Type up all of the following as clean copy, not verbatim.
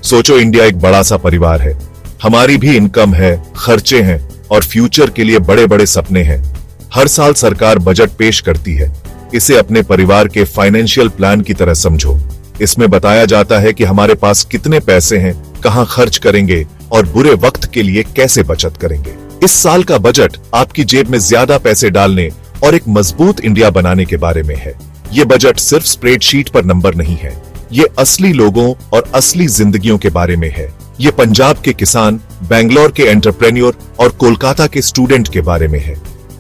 सोचो, इंडिया एक बड़ा सा परिवार है। हमारी भी इनकम है, खर्चे हैं और फ्यूचर के लिए बड़े बड़े सपने हैं। हर साल सरकार बजट पेश करती है। इसे अपने परिवार के फाइनेंशियल प्लान की तरह समझो। इसमें बताया जाता है कि हमारे पास कितने पैसे हैं, कहां खर्च करेंगे और बुरे वक्त के लिए कैसे बचत करेंगे। इस साल का बजट आपकी जेब में ज्यादा पैसे डालने और एक मजबूत इंडिया बनाने के बारे में है। ये बजट सिर्फ स्प्रेडशीट पर नंबर नहीं है, ये असली लोगों और असली जिंदगियों के बारे में है। ये पंजाब के किसान, बेंगलोर के एंटरप्रेन्योर और कोलकाता के स्टूडेंट के बारे में है।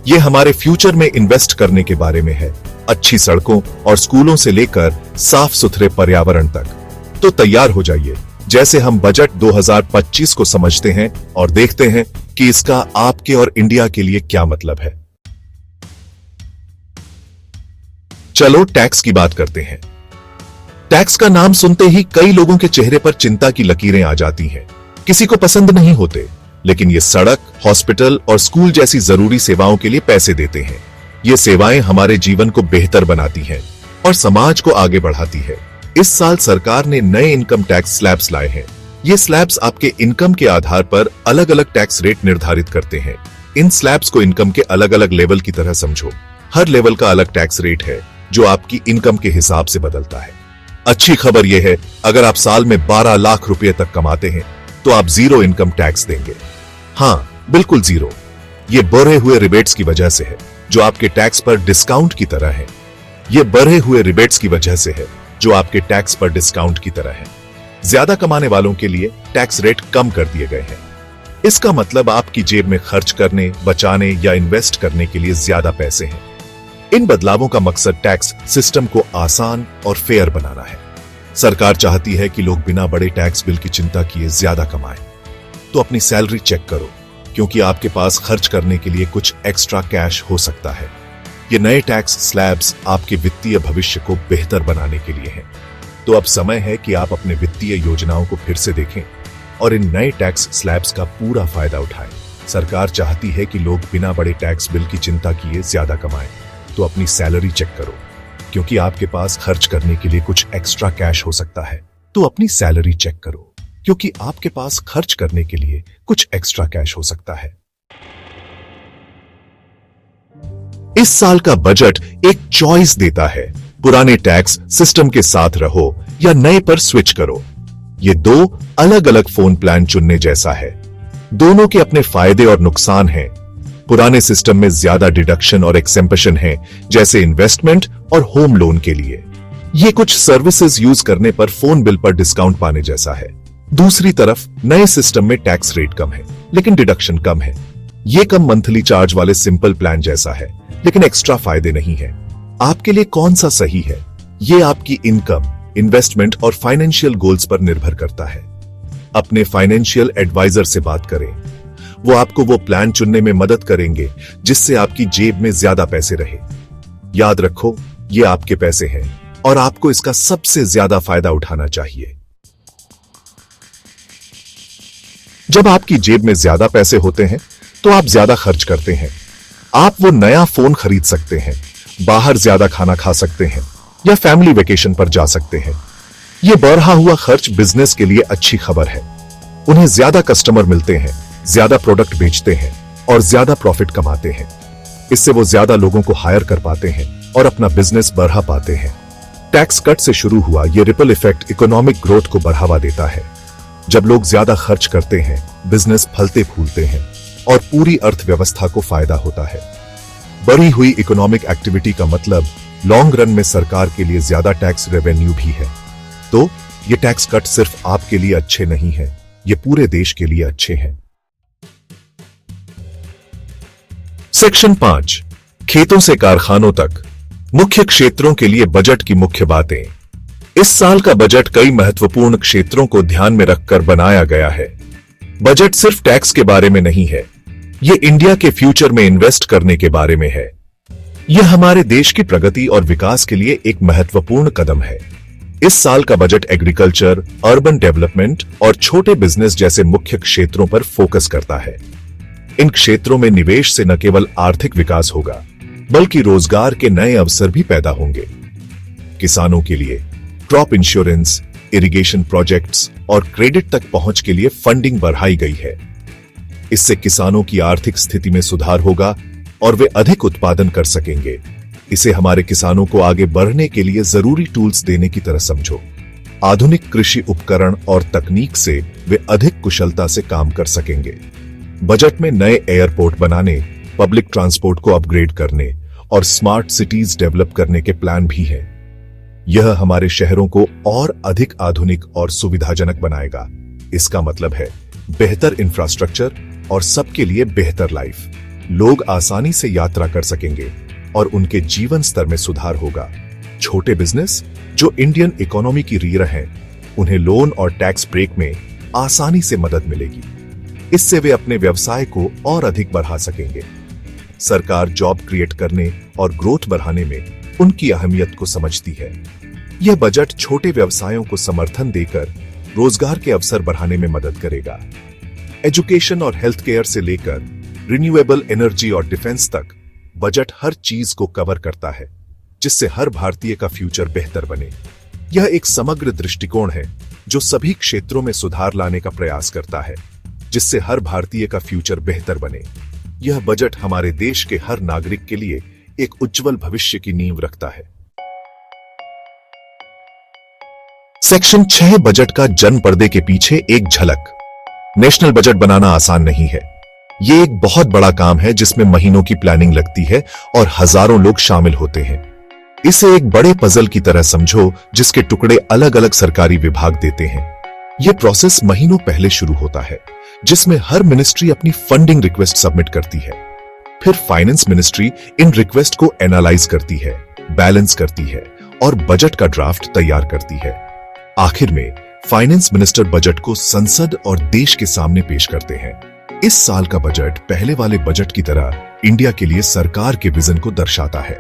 ये हमारे फ्यूचर में इन्वेस्ट करने के बारे में है, अच्छी सड़कों और स्कूलों से लेकर साफ सुथरे पर्यावरण तक। तो तैयार हो जाइए, जैसे हम बजट 2025 को समझते हैं और देखते हैं कि इसका आपके और इंडिया के लिए क्या मतलब है। चलो टैक्स की बात करते हैं। टैक्स का नाम सुनते ही कई लोगों के चेहरे पर चिंता की लकीरें आ जाती हैं। किसी को पसंद नहीं होते, लेकिन ये सड़क, हॉस्पिटल और स्कूल जैसी जरूरी सेवाओं के लिए पैसे देते हैं। ये सेवाएं हमारे जीवन को बेहतर बनाती हैं और समाज को आगे बढ़ाती है। इस साल सरकार ने नए इनकम टैक्स स्लैब्स लाए हैं। ये स्लैब्स आपके इनकम के आधार पर अलग अलग टैक्स रेट निर्धारित करते हैं। इन स्लैब्स को इनकम के अलग अलग लेवल की तरह समझो। हर लेवल का अलग टैक्स रेट है जो आपकी इनकम के हिसाब से बदलता है। अच्छी खबर यह है, अगर आप साल में 12 लाख रुपए तक कमाते हैं तो आप जीरो इनकम टैक्स देंगे। हाँ, बिल्कुल जीरो। ये बढ़े हुए रिबेट्स की वजह से है जो आपके टैक्स पर डिस्काउंट की तरह है। ये बढ़े हुए रिबेट्स की वजह से है जो आपके टैक्स पर डिस्काउंट की तरह है। ज्यादा कमाने वालों के लिए टैक्स रेट कम कर दिए गए हैं। इसका मतलब आपकी जेब में खर्च करने, बचाने या इन्वेस्ट करने के लिए ज्यादा पैसे हैं। इन बदलावों का मकसद टैक्स सिस्टम को आसान और फेयर बनाना है। सरकार चाहती है कि लोग बिना बड़े टैक्स बिल की चिंता किए ज्यादा कमाएं। तो अपनी सैलरी चेक करो, क्योंकि आपके पास खर्च करने के लिए कुछ एक्स्ट्रा कैश हो सकता है। ये नए टैक्स स्लैब्स आपके वित्तीय भविष्य को बेहतर बनाने के लिए हैं। तो अब समय है कि आप अपने वित्तीय योजनाओं को फिर से देखें और इन नए टैक्स स्लैब्स का पूरा फायदा उठाएं। सरकार चाहती है कि लोग बिना बड़े टैक्स बिल की चिंता किए ज्यादा कमाएं। तो अपनी सैलरी चेक करो, क्योंकि आपके पास खर्च करने के लिए कुछ एक्स्ट्रा कैश हो सकता है। तो अपनी सैलरी चेक करो, क्योंकि आपके पास खर्च करने के लिए कुछ एक्स्ट्रा कैश हो सकता है। इस साल का बजट एक चॉइस देता है, पुराने टैक्स सिस्टम के साथ रहो या नए पर स्विच करो। ये दो अलग अलग फोन प्लान चुनने जैसा है। दोनों के अपने फायदे और नुकसान हैं। पुराने सिस्टम में ज्यादा डिडक्शन और एक्सेम्पशन है, जैसे इन्वेस्टमेंट और होम लोन के लिए। ये कुछ सर्विसेज यूज करने पर फोन बिल पर डिस्काउंट पाने जैसा है। दूसरी तरफ नए सिस्टम में टैक्स रेट कम है, लेकिन डिडक्शन कम है। ये कम मंथली चार्ज वाले सिंपल प्लान जैसा है, लेकिन एक्स्ट्रा फायदे नहीं है। आपके लिए कौन सा सही है, ये आपकी इनकम, इन्वेस्टमेंट और फाइनेंशियल गोल्स पर निर्भर करता है। अपने फाइनेंशियल एडवाइजर से बात करें, वो आपको वो प्लान चुनने में मदद करेंगे जिससे आपकी जेब में ज्यादा पैसे रहे। याद रखो, ये आपके पैसे हैं और आपको इसका सबसे ज्यादा फायदा उठाना चाहिए। जब आपकी जेब में ज्यादा पैसे होते हैं तो आप ज्यादा खर्च करते हैं। आप वो नया फोन खरीद सकते हैं, बाहर ज्यादा खाना खा सकते हैं या फैमिली वेकेशन पर जा सकते हैं। ये बढ़ा हुआ खर्च बिजनेस के लिए अच्छी खबर है। उन्हें ज्यादा कस्टमर मिलते हैं, ज्यादा प्रोडक्ट बेचते हैं और ज्यादा प्रॉफिट कमाते हैं। इससे वो ज्यादा लोगों को हायर कर पाते हैं और अपना बिजनेस बढ़ा पाते हैं। टैक्स कट से शुरू हुआ ये रिपल इफेक्ट इकोनॉमिक ग्रोथ को बढ़ावा देता है। जब लोग ज्यादा खर्च करते हैं, बिजनेस फलते फूलते हैं और पूरी अर्थव्यवस्था को फायदा होता है। बढ़ी हुई इकोनॉमिक एक्टिविटी का मतलब लॉन्ग रन में सरकार के लिए ज्यादा टैक्स रेवेन्यू भी है। तो ये टैक्स कट सिर्फ आपके लिए अच्छे नहीं है, ये पूरे देश के लिए अच्छे हैं। सेक्शन 5, खेतों से कारखानों तक, मुख्य क्षेत्रों के लिए बजट की मुख्य बातें। इस साल का बजट कई महत्वपूर्ण क्षेत्रों को ध्यान में रखकर बनाया गया है। बजट सिर्फ टैक्स के बारे में नहीं है, ये इंडिया के फ्यूचर में इन्वेस्ट करने के बारे में है। यह हमारे देश की प्रगति और विकास के लिए एक महत्वपूर्ण कदम है। इस साल का बजट एग्रीकल्चर, अर्बन डेवलपमेंट और छोटे बिजनेस जैसे मुख्य क्षेत्रों पर फोकस करता है। इन क्षेत्रों में निवेश से न केवल आर्थिक विकास होगा, बल्कि रोजगार के नए अवसर भी पैदा होंगे। किसानों के लिए क्रॉप इंश्योरेंस, इरिगेशन प्रोजेक्ट्स और क्रेडिट तक पहुंच के लिए फंडिंग बढ़ाई गई है। इससे किसानों की आर्थिक स्थिति में सुधार होगा और वे अधिक उत्पादन कर सकेंगे। इसे हमारे किसानों को आगे बढ़ने के लिए जरूरी टूल्स देने की तरह समझो। आधुनिक कृषि उपकरण और तकनीक से वे अधिक कुशलता से काम कर सकेंगे। बजट में नए एयरपोर्ट बनाने, पब्लिक ट्रांसपोर्ट को अपग्रेड करने और स्मार्ट सिटीज डेवलप करने के प्लान भी हैं। यह हमारे शहरों को और अधिक आधुनिक और सुविधाजनक बनाएगा। इसका मतलब है बेहतर इंफ्रास्ट्रक्चर और सबके लिए बेहतर लाइफ। लोग आसानी से यात्रा कर सकेंगे और उनके जीवन स्तर में सुधार होगा। छोटे बिजनेस जो इंडियन इकोनॉमी की रीढ़ हैं, उन्हें लोन और टैक्स ब्रेक में आसानी से मदद मिलेगी। इससे वे अपने व्यवसाय को और अधिक बढ़ा सकेंगे। सरकार जॉब क्रिएट करने और ग्रोथ बढ़ाने में उनकी अहमियत को समझती है। यह बजट छोटे व्यवसायों को समर्थन देकर रोजगार के अवसर बढ़ाने में मदद करेगा। एजुकेशन और हेल्थ केयर से लेकर रिन्यूएबल एनर्जी और डिफेंस तक बजट हर चीज को कवर करता है, जिससे हर भारतीय का फ्यूचर बेहतर बने। यह एक समग्र दृष्टिकोण है जो सभी क्षेत्रों में सुधार लाने का प्रयास करता है, जिससे हर भारतीय का फ्यूचर बेहतर बने। यह बजट हमारे देश के हर नागरिक के लिए एक उज्जवल भविष्य की नींव रखता है। सेक्शन 6 बजट का जन पर्दे के पीछे एक झलक। नेशनल बजट बनाना आसान नहीं है। यह एक बहुत बड़ा काम है जिसमें महीनों की प्लानिंग लगती है और हजारों लोग शामिल होते हैं। इसे एक बड़े पजल की तरह समझो जिसके टुकड़े अलग अलग सरकारी विभाग देते हैं। यह प्रोसेस महीनों पहले शुरू होता है, जिसमें हर मिनिस्ट्री अपनी फंडिंग रिक्वेस्ट सबमिट करती है। फिर फाइनेंस मिनिस्ट्री इन रिक्वेस्ट को एनालाइज करती है, बैलेंस करती है और बजट का ड्राफ्ट तैयार करती है। आखिर में फाइनेंस मिनिस्टर बजट को संसद और देश के सामने पेश करते हैं। इस साल का बजट पहले वाले बजट की तरह इंडिया के लिए सरकार के विजन को दर्शाता है।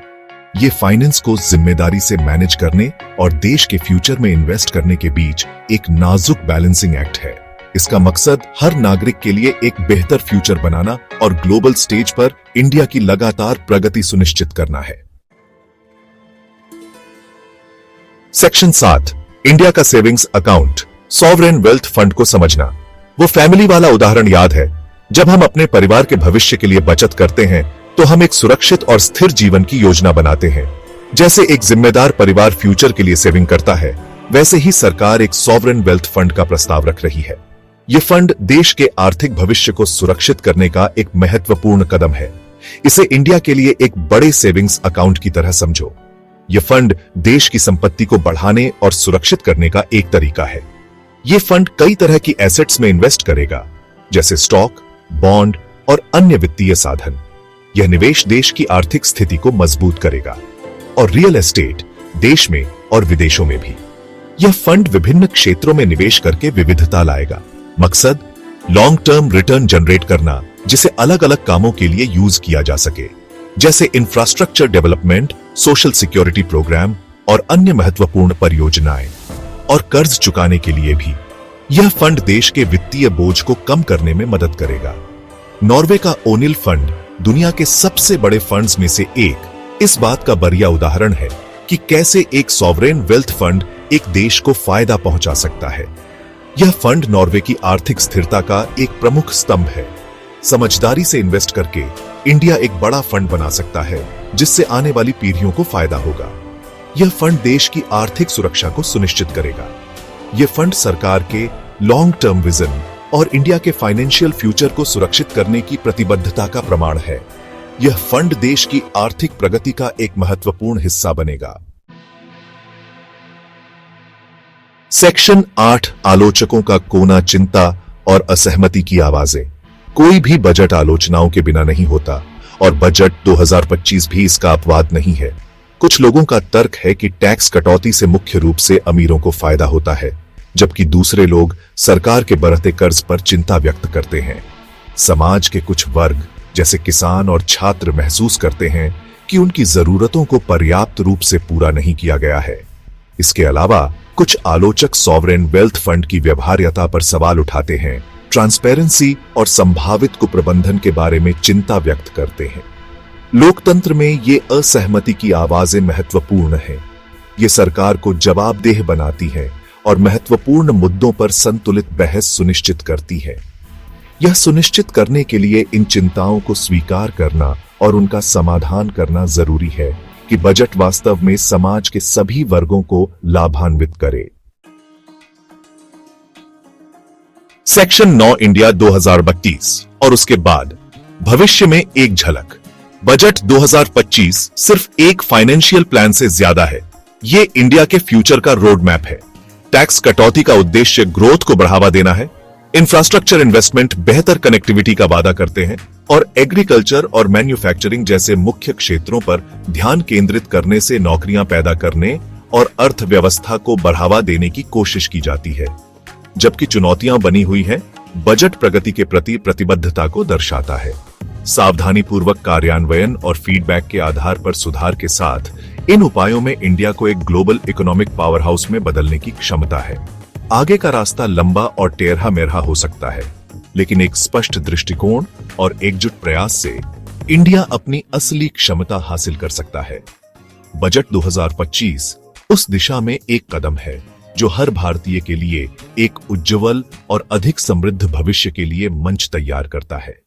ये फाइनेंस को जिम्मेदारी से मैनेज करने और देश के फ्यूचर में इन्वेस्ट करने के बीच एक नाजुक बैलेंसिंग एक्ट है। इसका मकसद हर नागरिक के लिए एक बेहतर फ्यूचर बनाना और ग्लोबल स्टेज पर इंडिया की लगातार प्रगति सुनिश्चित करना है। सेक्शन 7 इंडिया का savings account, sovereign wealth fund को समझना। वो फैमिली वाला उदाहरण याद है? जब हम अपने परिवार के भविष्य के लिए बचत करते हैं तो हम एक सुरक्षित और स्थिर जीवन की योजना बनाते हैं। जैसे एक जिम्मेदार परिवार फ्यूचर के लिए सेविंग करता है, वैसे ही सरकार एक सॉवरेन वेल्थ फंड का प्रस्ताव रख रही है। यह फंड देश के आर्थिक भविष्य को सुरक्षित करने का एक महत्वपूर्ण कदम है। इसे इंडिया के लिए एक बड़े सेविंग्स अकाउंट की तरह समझो। यह फंड देश की संपत्ति को बढ़ाने और सुरक्षित करने का एक तरीका है। यह फंड कई तरह की एसेट्स में इन्वेस्ट करेगा, जैसे स्टॉक, बॉन्ड और अन्य वित्तीय साधन। यह निवेश देश की आर्थिक स्थिति को मजबूत करेगा और रियल एस्टेट देश में और विदेशों में भी। यह फंड विभिन्न क्षेत्रों में निवेश करके विविधता लाएगा। मकसद लॉन्ग टर्म रिटर्न जनरेट करना, जिसे अलग अलग कामों के लिए यूज किया जा सके, जैसे infrastructure development, social security programme और अन्य महत्वपूर्ण परियोजनाएं, और कर्ज चुकाने के लिए भी। यह फंड देश के वित्तीय बोझ को कम करने में मदद करेगा। नॉर्वे का ओनिल फंड दुनिया के सबसे बड़े फंड्स में से एक इस बात का बढ़िया उदाहरण है कि कैसे एक सॉवरेन वेल्थ फंड एक देश को फायदा पहुंचा सकता है। यह फंड नॉर्वे की आर्थिक स्थिरता का एक प्रमुख स्तंभ है। समझदारी से इन्वेस्ट करके इंडिया एक बड़ा फंड बना सकता है, जिससे आने वाली पीढ़ियों को फायदा होगा। यह फंड देश की आर्थिक सुरक्षा को सुनिश्चित करेगा। यह फंड सरकार के लॉन्ग टर्म विजन और इंडिया के फाइनेंशियल फ्यूचर को सुरक्षित करने की प्रतिबद्धता का प्रमाण है। यह फंड देश की आर्थिक प्रगति का एक महत्वपूर्ण हिस्सा बनेगा। सेक्शन 8 आलोचकों का कोना, चिंता और असहमति की आवाजें। कोई भी बजट आलोचनाओं के बिना नहीं होता और बजट 2025 भी इसका अपवाद नहीं है। कुछ लोगों का तर्क है कि टैक्स कटौती से मुख्य रूप से अमीरों को फायदा होता है, जबकि दूसरे लोग सरकार के बढ़ते कर्ज पर चिंता व्यक्त करते हैं। समाज के कुछ वर्ग जैसे किसान और छात्र महसूस करते हैं कि उनकी जरूरतों को पर्याप्त रूप से पूरा नहीं किया गया है। इसके अलावा कुछ आलोचक सॉवरेन वेल्थ फंड की व्यवहार्यता पर सवाल उठाते हैं, ट्रांसपेरेंसी और संभावित कुप्रबंधन के बारे में चिंता व्यक्त करते हैं। लोकतंत्र में ये असहमति की आवाजें महत्वपूर्ण हैं। ये सरकार को जवाबदेह बनाती हैं और महत्वपूर्ण मुद्दों पर संतुलित बहस सुनिश्चित करती है। यह सुनिश्चित करने के लिए इन चिंताओं को स्वीकार करना और उनका समाधान करना जरूरी है कि बजट वास्तव में समाज के सभी वर्गों को लाभान्वित करे। सेक्शन 9 इंडिया 2032 और उसके बाद भविष्य में एक झलक। बजट 2025 सिर्फ एक फाइनेंशियल प्लान से ज्यादा है। ये इंडिया के फ्यूचर का रोड मैप है। टैक्स कटौती का उद्देश्य ग्रोथ को बढ़ावा देना है, इंफ्रास्ट्रक्चर इन्वेस्टमेंट बेहतर कनेक्टिविटी का वादा करते हैं और एग्रीकल्चर और मैन्युफैक्चरिंग जैसे मुख्य क्षेत्रों पर ध्यान केंद्रित करने से नौकरियां पैदा करने और अर्थव्यवस्था को बढ़ावा देने की कोशिश की जाती है। जबकि चुनौतियां बनी हुई हैं, बजट प्रगति के प्रति प्रतिबद्धता को दर्शाता है। सावधानीपूर्वक कार्यान्वयन और फीडबैक के आधार पर सुधार के साथ इन उपायों में इंडिया को एक ग्लोबल इकोनॉमिक पावर हाउस में बदलने की क्षमता है। आगे का रास्ता लंबा और टेढ़ा मेढ़ा हो सकता है, लेकिन एक स्पष्ट दृष्टिकोण और एकजुट प्रयास से इंडिया अपनी असली क्षमता हासिल कर सकता है। बजट 2025 उस दिशा में एक कदम है जो हर भारतीय के लिए एक उज्जवल और अधिक समृद्ध भविष्य के लिए मंच तैयार करता है।